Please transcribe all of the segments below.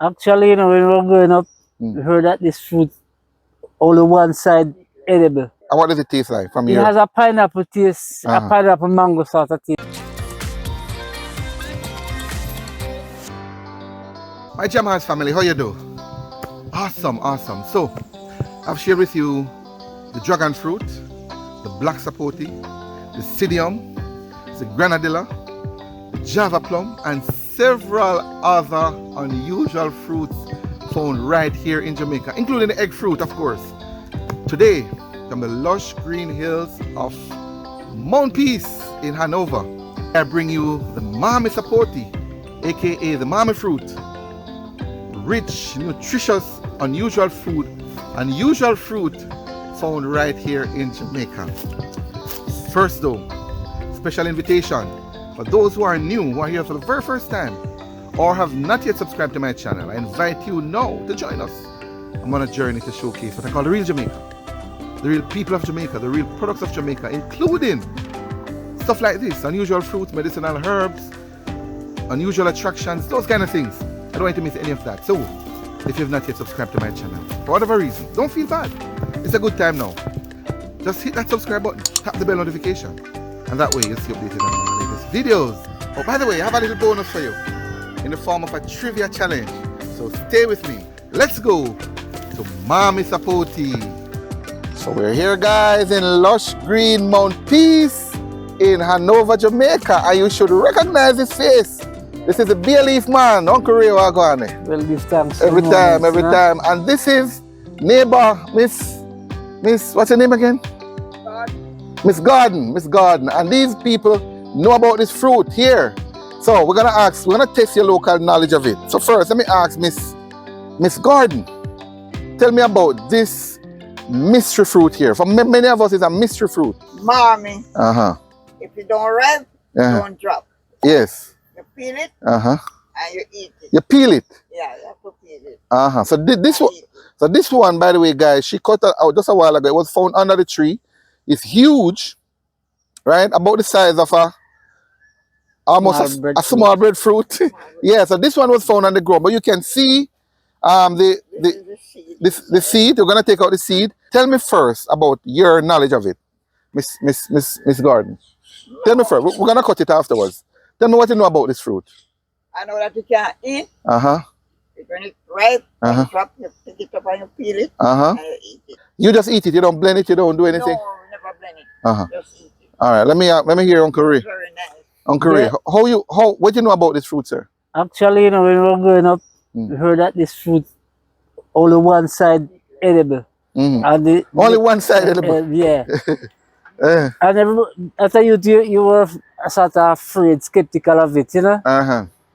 Actually, when we were growing up, we heard that this fruit only one side edible. And what does it taste like from It your... has a pineapple taste, a pineapple mango sort of taste. My Jamaican family, how you do? Awesome, awesome. So, I've shared with you the dragon fruit, the black sapote, the psyllium, the granadilla, the java plum, and several other unusual fruits found right here in Jamaica, including the egg fruit, of course. Today, from the lush green hills of Mount Peace in Hanover, I bring you the Mamey Sapote, aka the Mamey Fruit. Rich, nutritious, unusual fruit found right here in Jamaica. First though, special invitation for those who are new, who are here for the very first time, or have not yet subscribed to my channel. I invite you now to join us. I'm on a journey to showcase what I call the real Jamaica, the real people of Jamaica, the real products of Jamaica, including stuff like this, unusual fruits, medicinal herbs, unusual attractions, those kind of things. I don't want you to miss any of that. So, if you've not yet subscribed to my channel, for whatever reason, don't feel bad. It's a good time now. Just hit that subscribe button, tap the bell notification, and that way you'll see updated on my latest videos. Oh, by the way, I have a little bonus for you in the form of a trivia challenge. So stay with me. Let's go to Mamey Sapote. So we're here, guys, in lush green Mount Peace in Hanover, Jamaica, and you should recognize his face. This is the beer leaf man, Uncle Ray Wagwane. Well, this time. Every time. And this is neighbor, Miss, what's her name again? Miss Garden. And these people know about this fruit here. So we're gonna test your local knowledge of it. So first, let me ask Miss Garden. Tell me about this mystery fruit here. For many of us, it's a mystery fruit. Mommy. If you don't ripe, don't drop. Yes. You peel it and you eat it. You peel it? Yeah, you have to peel it. So this one, by the way, guys, she cut it out just a while ago. It was found under the tree. It's huge, right? About the size of a small breadfruit. Yeah, so this one was found on the ground, but you can see the seed. We're gonna take out the seed. Tell me first about your knowledge of it, Miss Garden. Tell me first. We're gonna cut it afterwards. Tell me what you know about this fruit. I know that you can eat. When it's ripe, you drop, you pick it up and you peel it, and you eat it. You just eat it. You don't blend it. You don't do anything. No, never blend it. Just eat it. All right. Let me hear Uncle Ray. Very nice. Uncle Ray, what do you know about this fruit, sir? Actually, when we were growing up, we heard that this fruit only one side edible. And only one side edible. Yeah. And after you were sort of afraid, skeptical of it, you know.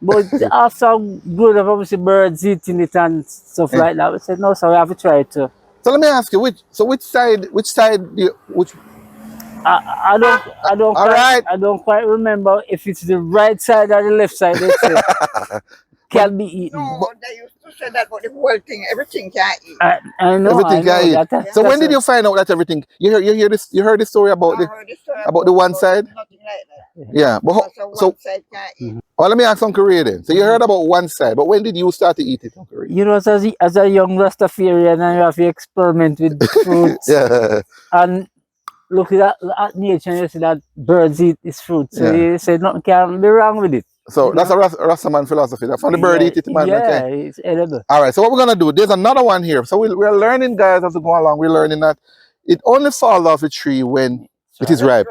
But after growing up, obviously birds eating it and stuff like that, we said no, so we have to try it too. So let me ask you, which side I don't quite remember if it's the right side or the left side. They say can be eaten. No, they used to say that, but the whole thing, everything can eat. I know. Everything can eat. So when did you find out that everything? You heard the story about the one side? Nothing like that. Yeah, but one side can eat. Well, let me ask Uncle Ray then. So you heard about one side, but when did you start to eat it, Uncle Ray? You know, as a young Rastafarian, and you have to experiment with fruits. And look at nature, and you see that birds eat this fruit. So you say nothing can be wrong with it. So that's a Rastaman philosophy. That from the bird eat it, man. Yeah, it's edible. All right. So what we're gonna do? There's another one here. So we're learning, guys, as we go along. We're learning that it only falls off a tree when it is ripe.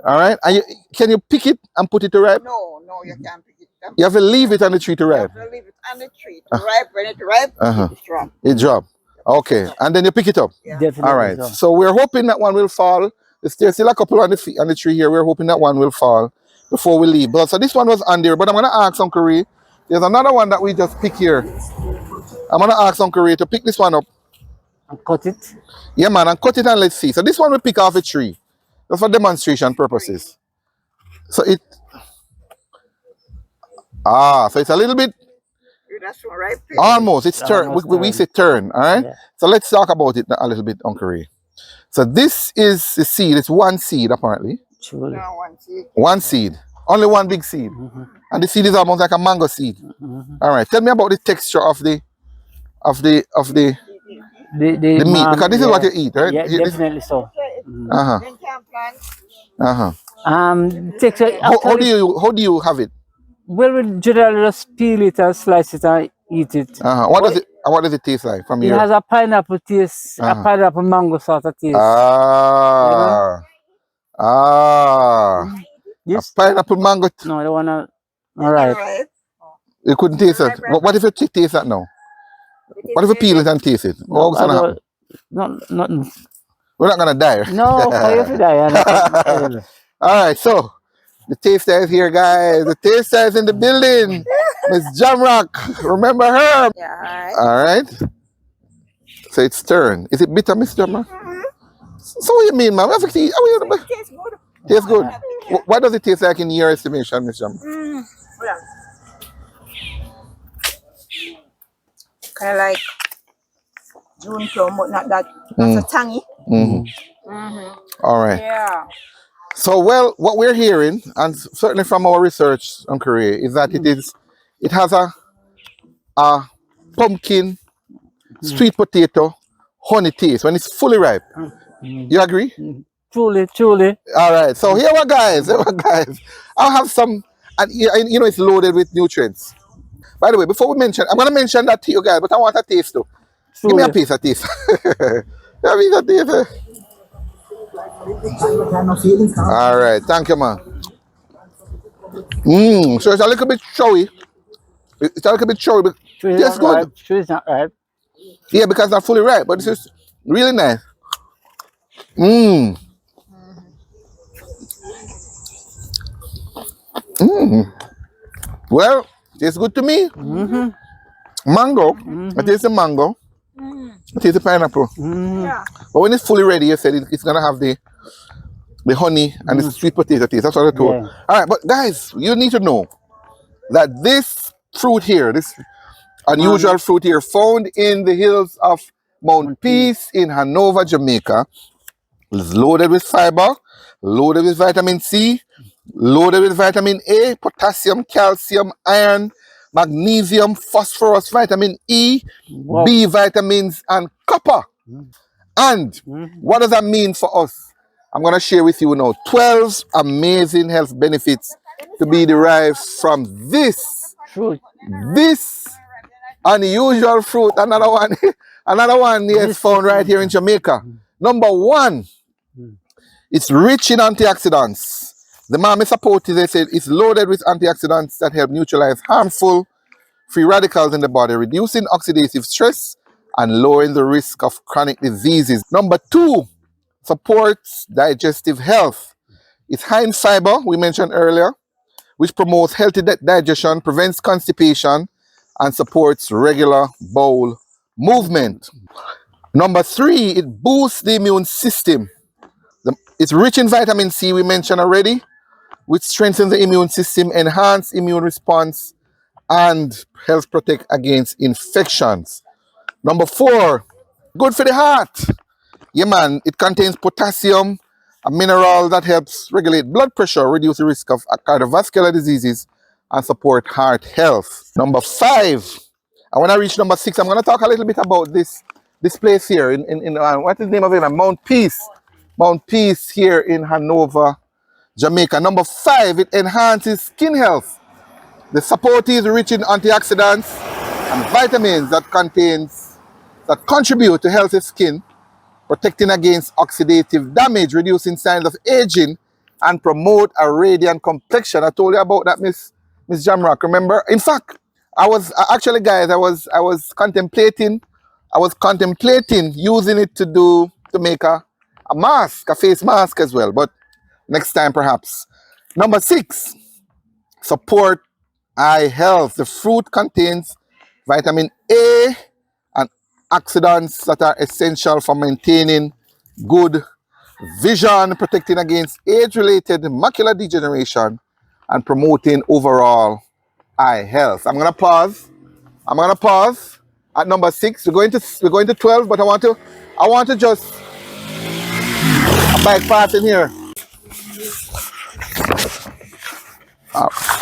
All right. And can you pick it and put it to ripe? No, you can't pick it. You have to leave it on the tree to ripe. You have to leave it on the tree to ripe. When it ripe, it drop. It drop. Okay. And then you pick it up. Yeah. Definitely. All right. So we're hoping that one will fall. There's still a couple on the tree here. We're hoping that one will fall before we leave. But so this one was on there. But I'm gonna ask Uncle Ray. There's another one that we just picked here. I'm gonna ask Uncle Ray to pick this one up. And cut it. Yeah, man, and cut it and let's see. So this one we pick off a tree. Just for demonstration purposes. So so it's a little bit That's right. almost. It's turn. We say turn, all right? Yeah. So let's talk about it a little bit, Uncle Ray. So this is the seed. It's one seed apparently. Truly. No, one seed. One seed. Only one big seed. And the seed is almost like a mango seed. All right. Tell me about the texture of the meat, because this is what you eat, right? Yeah, definitely so. Uh-huh. Uh-huh. Texture actually, How do you have it? well, we generally just peel it and slice it and eat it. Uh-huh. What does it taste like from It your? has a pineapple taste, a pineapple mango sort of taste. Ah. Ah. A pineapple mango. No, I don't wanna. All right. You couldn't taste it. What if you taste that now? What if you peel it and taste it? No, What's gonna happen? nothing. We're not gonna die. Right? No, how you die? All right, so the taster is here, guys. The taster is in the building. Miss Jamrock, remember her? Yeah. All right. So it's turn. Is it bitter, Miss Jamrock? So what you mean, ma'am? It tastes good. Tastes good. What does it taste like in your estimation, Miss Jamrock? Kind of like June plum, but not that. That's a tangy. All right. Yeah. So, well, what we're hearing, and certainly from our research on Korea, is that it has a pumpkin, sweet potato, honey taste when it's fully ripe. You agree? Truly. All right. So here we guys. I'll have some, and you know it's loaded with nutrients. By the way, before we mention, I'm gonna mention that to you guys, but I want a taste too. Give me a piece of taste. Give me a taste. All right, thank you, man. So it's a little bit showy. It's a little bit showy, but it's good. It's not ripe. Yeah, because not fully ripe, but it's just really nice. Well, it's good to me. Mango. I taste the mango. I taste the pineapple. Yeah. But when it's fully ready, you said it's gonna have the honey and the sweet potato taste. That's what I told. Yeah. All right, but guys, you need to know that this fruit here, this unusual fruit here, found in the hills of Mount Peace in Hanover, Jamaica, is loaded with fiber, loaded with vitamin C, loaded with vitamin A, potassium, calcium, iron, magnesium, phosphorus, vitamin E, B vitamins, and copper. And what does that mean for us? I'm going to share with you now 12 amazing health benefits to be derived from this unusual fruit. Another one is found right here in Jamaica. Number one, it's rich in antioxidants. The Mamey Sapote, they said, is loaded with antioxidants that help neutralize harmful free radicals in the body, reducing oxidative stress and lowering the risk of chronic diseases. Number two, supports digestive health. It's high in fiber, we mentioned earlier, which promotes healthy digestion, prevents constipation, and supports regular bowel movement. Number three, it boosts the immune system. It's rich in vitamin C, we mentioned already, which strengthens the immune system, enhance immune response, and helps protect against infections. Number four, good for the heart. Yeah, man, it contains potassium, a mineral that helps regulate blood pressure, reduce the risk of cardiovascular diseases, and support heart health. Number five, and when I reach number six, I'm going to talk a little bit about this place here in what is the name of it? Mount Peace. Mount Peace here in Hanover, Jamaica. Number five, it enhances skin health. The Sapote is rich in antioxidants and vitamins that contribute to healthy skin, protecting against oxidative damage, reducing signs of aging, and promote a radiant complexion. I told you about that, Miss Jamrock. Remember? In fact, I was contemplating using it to make a mask, a face mask as well. But next time, perhaps. Number six, support eye health. The fruit contains vitamin A and oxidants that are essential for maintaining good vision, protecting against age-related macular degeneration, and promoting overall eye health. I'm gonna pause at number six. We're going to 12, but I want to just bike pass in here.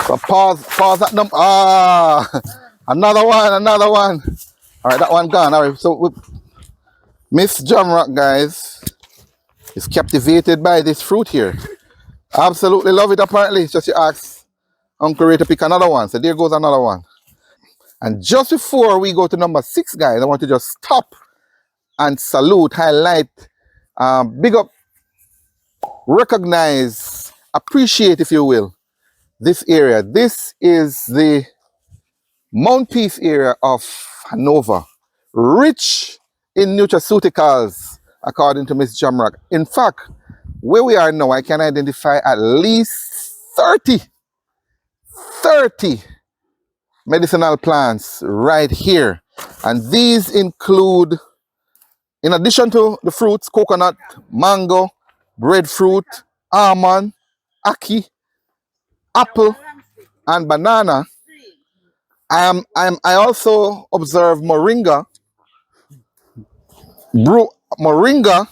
So pause that number. Another one. All right, that one gone. All right, so Miss Jamrock, guys, is captivated by this fruit here. Absolutely love it, apparently. So she asks Uncle Ray to pick another one. So there goes another one. And just before we go to number 6, guys, I want to just stop and salute, highlight, big up, recognize, appreciate, if you will, this area. This is the Mount Peace area of Hanover, rich in nutraceuticals, according to Miss Jamrock. In fact, where we are now, I can identify at least 30 medicinal plants right here. And these include, in addition to the fruits, coconut, mango, breadfruit, almond, ackee, apple, and banana. I also observe moringa, moringa,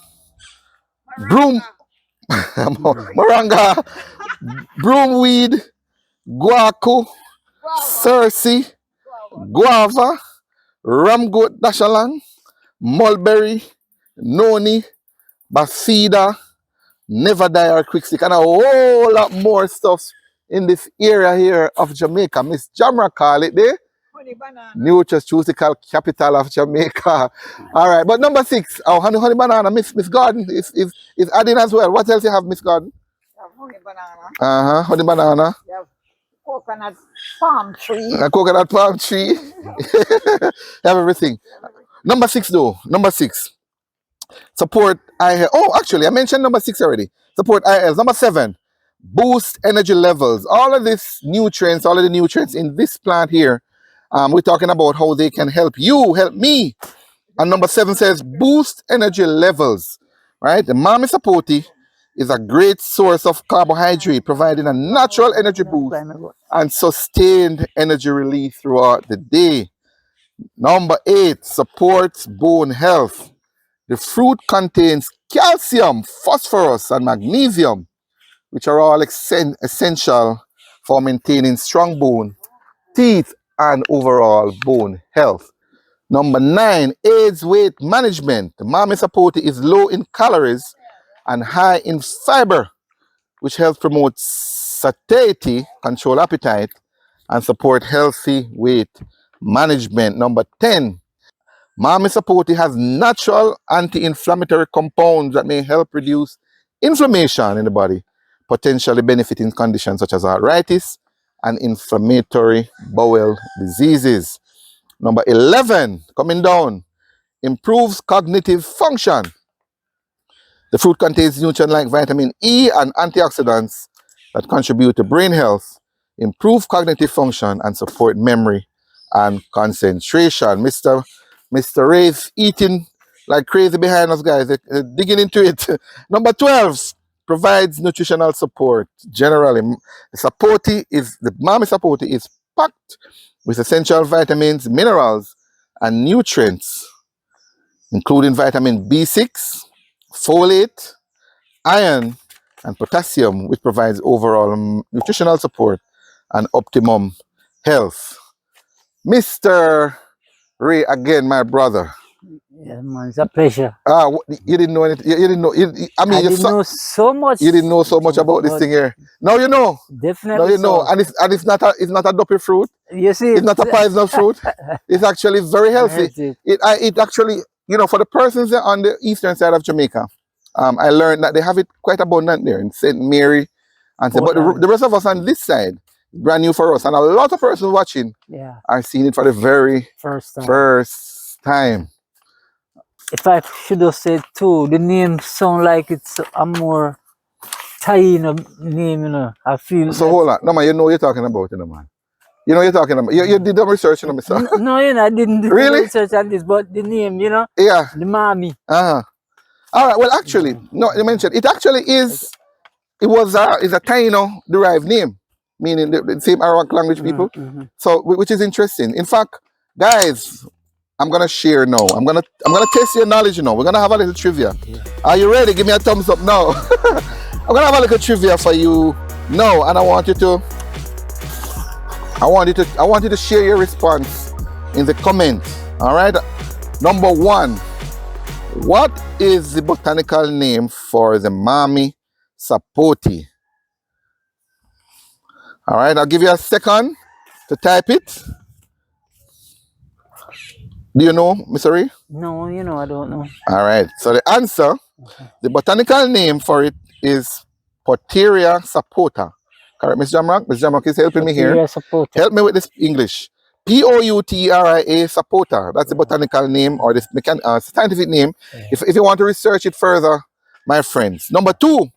broomweed, guaco, cerci, guava, ramgoat dashalan, mulberry, noni, bafida, never die or quick stick, and a whole lot more stuff in this area here of Jamaica. Miss Jamrock call it the nutraceutical capital of Jamaica. All right, but number 6, honey banana, Miss Garden is adding as well. What else you have, Miss Garden? You have honey banana. Honey banana. You have coconut palm tree. A coconut palm tree. You have everything. Number 6 though. Number 6. Support eye. Oh, actually, I mentioned number 6 already. Support eye health. Number 7. Boost energy levels. All of the nutrients in this plant here. We're talking about how they can help you, help me. And number 7 says boost energy levels. Right? The Mamey Sapote is a great source of carbohydrate, providing a natural energy boost and sustained energy release throughout the day. Number 8, supports bone health. The fruit contains calcium, phosphorus, and magnesium, which are all essential for maintaining strong bone, teeth, and overall bone health. Number 9, aids weight management. The Mamey Sapote is low in calories and high in fiber, which helps promote satiety, control appetite, and support healthy weight management. Number 10, Mamey Sapote has natural anti-inflammatory compounds that may help reduce inflammation in the body, potentially benefiting conditions such as arthritis and inflammatory bowel diseases. Number 11, coming down, improves cognitive function. The fruit contains nutrients like vitamin E and antioxidants that contribute to brain health, improve cognitive function, and support memory and concentration. Mr. Ray's eating like crazy behind us, guys. They're digging into it. Number 12, provides nutritional support. Generally, the Mamey Sapote is packed with essential vitamins, minerals, and nutrients, including vitamin B6, folate, iron, and potassium, which provides overall nutritional support and optimum health. Mr. Ray, again, my brother. Yeah, man, it's a pleasure. You didn't know anything. You didn't know. I didn't know so much. You didn't know so much about this thing here. Now you know. Definitely. Now you know, and it's not a dopey fruit. You see, it's not a poisonous fruit. It's actually very healthy. It actually, for the persons on the eastern side of Jamaica, I learned that they have it quite abundant there in St. Mary, and but the rest of us on this side, brand new for us, and a lot of persons watching are seeing it for the very first time. If I should have said too, the name sound like it's a more Thai name, I feel. So hold on, no man, you know what you're talking about, man. You know what you're talking about. You did the research, Mr. No, I didn't do research on this, but the name, Yeah. The Mamey. All right. Well, actually, no, you mentioned it. Actually is. It was a Taino derived name, meaning the same Arawak language people. So, which is interesting. In fact, guys, I'm gonna share now. I'm gonna test your knowledge now. We're gonna have a little trivia. Are you ready? Give me a thumbs up now. I'm gonna have a little trivia for you now, and I want you to I want you to share your response in the comment. All right. Number 1. What is the botanical name for the Mamey Sapote? All right, I'll give you a second to type it. Do you know, Mr. Ray? No, I don't know. All right, so the answer, the botanical name for it is Poteria sapota. Correct, Ms. Jamrock? Ms. Jamrock is helping me here. Sapote. Help me with this English. Pouteria sapota. That's the botanical name or the scientific name. If you want to research it further, my friends. Number 2.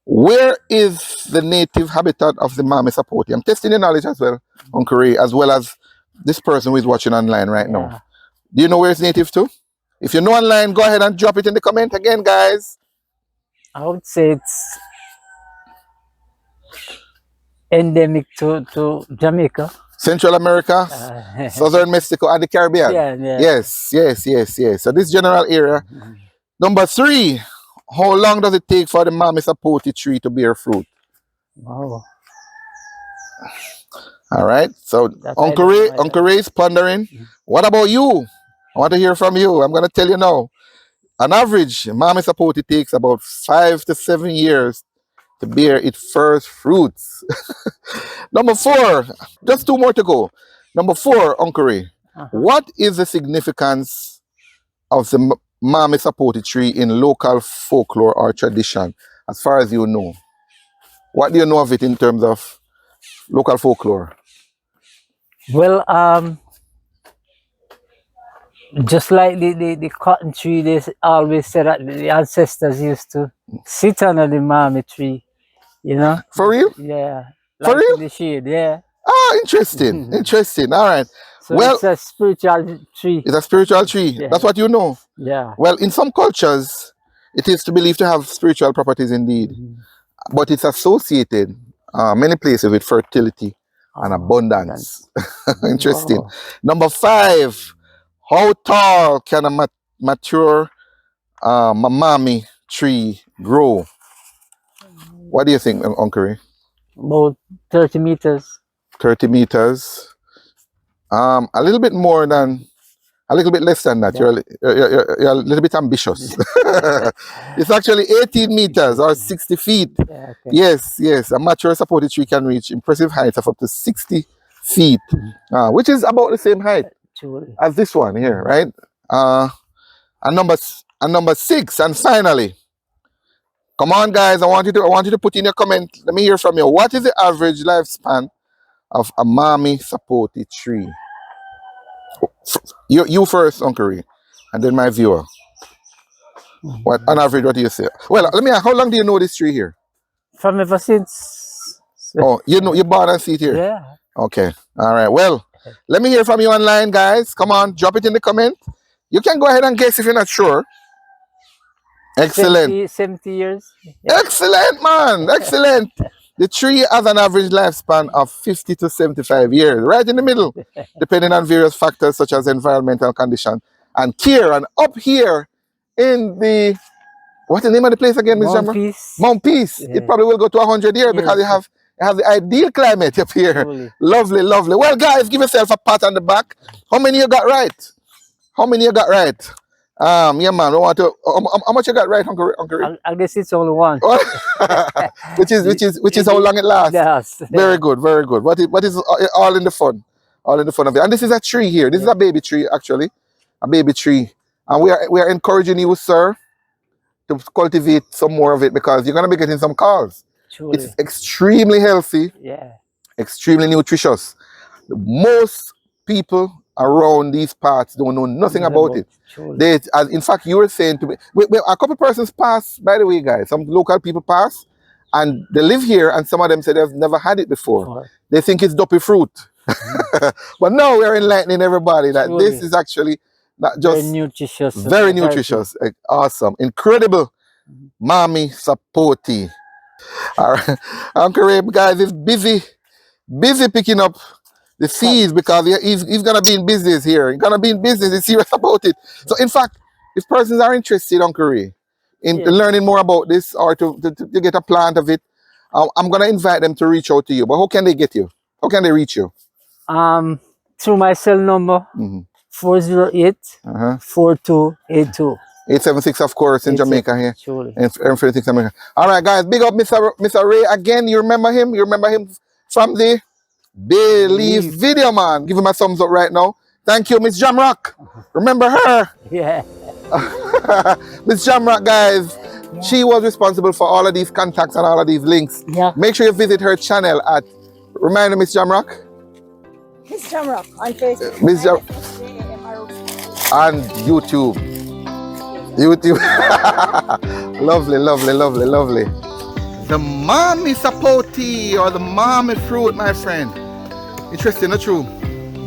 Where is the native habitat of the Mamey Sapote? I'm testing your knowledge as well, Uncle Ray, as well as this person who is watching online right now. Do you know where it's native to? If you know online, go ahead and drop it in the comment again, guys. I would say it's endemic to Jamaica. Central America, Southern Mexico, and the Caribbean. Yes. So this general area. Number 3. How long does it take for the Mamey Sapote tree to bear fruit? Wow. All right. So Uncle Ray is pondering. What about you? I want to hear from you. I'm going to tell you now. On average, Mamey Sapote takes about 5 to 7 years to bear its first fruits. Number 4. Just 2 more to go. Number 4, Uncle Ray. What is the significance of the Mamey Sapote tree in local folklore or tradition, as far as you know? What do you know of it in terms of local folklore? Well, just like the cotton tree, they always said that the ancestors used to sit under the Mamey tree, For real? Yeah. For real? In the shade, yeah. Ah, interesting. Interesting. All right. So well, it's a spiritual tree. It's a spiritual tree. Yeah. That's what you know. Yeah. Well, in some cultures, it is to believe to have spiritual properties indeed. But it's associated many places with fertility and abundance. Interesting. Number 5. How tall can a mature Mamey tree grow? What do you think, Uncle Ray? About 30 meters. 30 meters. A little bit less than that. Yeah. You're a little bit ambitious. It's actually 18 meters or 60 feet. Yeah, okay. Yes. A mature Sapote tree can reach impressive heights of up to 60 feet, which is about the same height as this one here, right? And number 6, and finally, come on, guys! I want you to put in your comment. Let me hear from you. What is the average lifespan of a Mamey Sapote tree? You first, Uncle Ray, and then my viewer. What on average? What do you say? Well, let me ask. How long do you know this tree here? From ever since. Oh, you born and see it here. Yeah. Okay. All right. Well, let me hear from you online, guys. Come on, drop it in the comment. You can go ahead and guess if you're not sure. Excellent. 70 years. Yeah. Excellent, man. Excellent. The tree has an average lifespan of 50 to 75 years, right in the middle, depending on various factors such as environmental condition and care. And up here in the, what's the name of the place again, Ms. Jammer? Mount Peace. Yeah. It probably will go to 100 years because it has the ideal climate up here. Truly. Lovely, lovely. Well, guys, give yourself a pat on the back. How many you got right? Yeah, man. How much you got right, Uncle Ray? I guess it's only one. which is how long it lasts. Yes. Very good, very good. What is all in the fun of it. And this is a tree here. This is a baby tree, actually, a baby tree. And we are encouraging you, sir, to cultivate some more of it because you're gonna be getting some calls. Truly. It's extremely healthy. Yeah. Extremely nutritious. Most people around these parts don't know nothing about it. They, in fact, you were saying to me, a couple persons pass, by the way, guys. Some local people pass, and they live here, and some of them say they've never had it before. They think it's duppy fruit. But now we're enlightening everybody that this is actually not just very nutritious, awesome, incredible Mamey Sapote. All right, Uncle Ray, guys, is busy picking up the seeds because he's gonna be in business here. He's gonna be in business. He's serious about it. So, in fact, if persons are interested, Uncle Ray, in learning more about this or to get a plant of it, I'm gonna invite them to reach out to you. But how can they get you? How can they reach you? Through my cell number, 408-4282. 876, of course, in Jamaica here. Surely. In 36 America. All right, guys, big up Mr. Ray again. You remember him? You remember him from the Believe video, man. Give him a thumbs up right now. Thank you, Miss Jamrock. Remember her? Yeah. Miss Jamrock, guys. Yeah. She was responsible for all of these contacts and all of these links. Yeah. Make sure you visit her channel at, remind me, Miss Jamrock? Miss Jamrock on Facebook. Miss Jamrock. On YouTube. Lovely, lovely, lovely, lovely. The Mamey Sapote or the Mamey Fruit, my friend. Interesting, not true?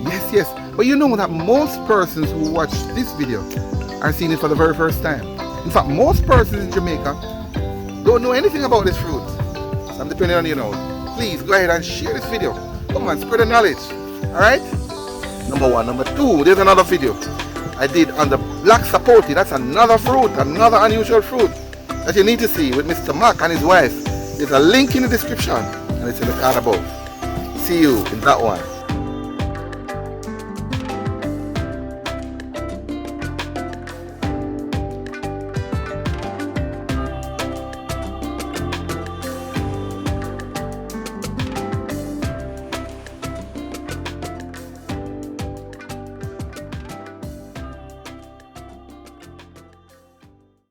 Yes, yes. But you know that most persons who watch this video are seeing it for the very first time. In fact, most persons in Jamaica don't know anything about this fruit. So I'm depending on you now. Please go ahead and share this video. Come on, spread the knowledge. Alright? Number one. Number two, there's another video I did on the black sapote. That's another fruit, another unusual fruit that you need to see with Mr. Mark and his wife. There's a link in the description and it's in the card above. See you in that one.